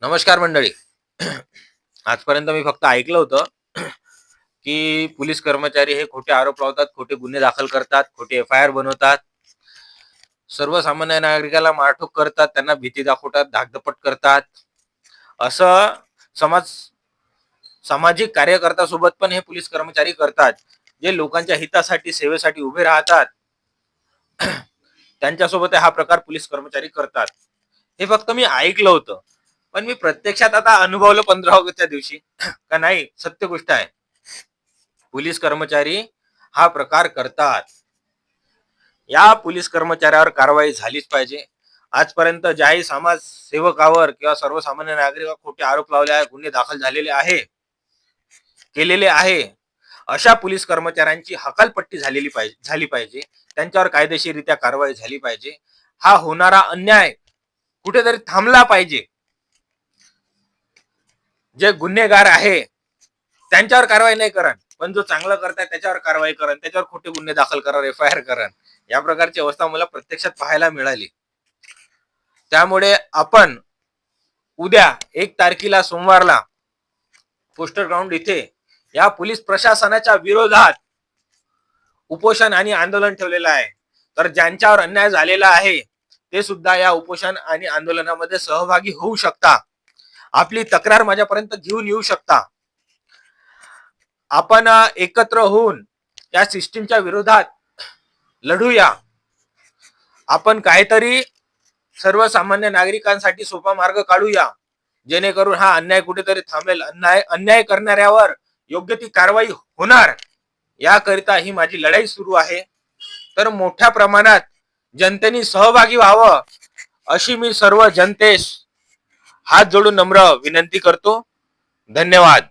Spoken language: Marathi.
नमस्कार मंडळी. आजपर्यंत मी फक्त ऐकलं होतं की पोलीस कर्मचारी हे खोटे आरोप लावतात, खोटे गुन्हे दाखल करतात, खोटे एफ-आय-आर बनवतात, सर्वसामान्य नागरिकाला मारहाण करतात, त्यांना भीती दाखवतात, धाकधपट करतात. असं समाज सामाजिक कार्यकर्त्यासोबत पण हे पोलीस कर्मचारी करतात, जे लोकांच्या हितासाठी सेवेसाठी उभे राहतात. त्यांच्यासोबत हा प्रकार पोलीस कर्मचारी करतात. हे फक्त मी ऐकलं होतं, पण मी प्रत्यक्षात आता अनुभवलं 15 ऑगस्टच्या दिवशी. का नाही, सत्य गोष्ट आहे. पोलीस कर्मचारी हा प्रकार करतात. या पोलीस कर्मचाऱ्यावर कारवाई झालीच पाहिजे. आजपर्यंत ज्याही समाजसेवकावर किंवा सर्वसामान्य नागरिकावर खोटे आरोप लावले आहे, गुन्हे दाखल केलेले आहे, अशा पोलीस कर्मचाऱ्यांची हकालपट्टी झाली पाहिजे. त्यांच्यावर कायदेशीररित्या कारवाई झाली पाहिजे. हा होणारा अन्याय कुठेतरी थांबला पाहिजे. जे गुन्हेगार आहे त्यांच्यावर कारवाई नाही करण, पण जो चांगलं करताय त्याच्यावर कारवाई करण, त्याच्यावर खोटे गुन्हे दाखल करा, एफ-आय-आर करण. या प्रकारची अवस्था मला प्रत्यक्षात पाहायला मिळाली. त्यामुळे आपण उद्या 1 तारखेला सोमवारला पोस्टर ग्राउंड इथे या पोलीस प्रशासनाच्या विरोधात उपोषण आणि आंदोलन ठेवलेलं आहे. तर ज्यांच्यावर अन्याय झालेला आहे ते सुद्धा या उपोषण आणि आंदोलनामध्ये सहभागी होऊ शकता. आपली तक्रार माझ्यापर्यंत घेऊन येऊ शकता. आपण एकत्र होऊन या सिस्टीमच्या विरोधात लढूया. आपण काहीतरी सर्वसामान्य नागरिकांसाठी सोपा मार्ग काढूया, जेणेकरून हा अन्याय कुठेतरी थांबेल. अन्याय करणाऱ्यावर योग्य ती कारवाई होणार, याकरिता ही माझी लढाई सुरू आहे. तर मोठ्या प्रमाणात जनतेने सहभागी व्हावं, अशी मी सर्व जनतेस हात जोडून नम्र विनंती करतो. धन्यवाद.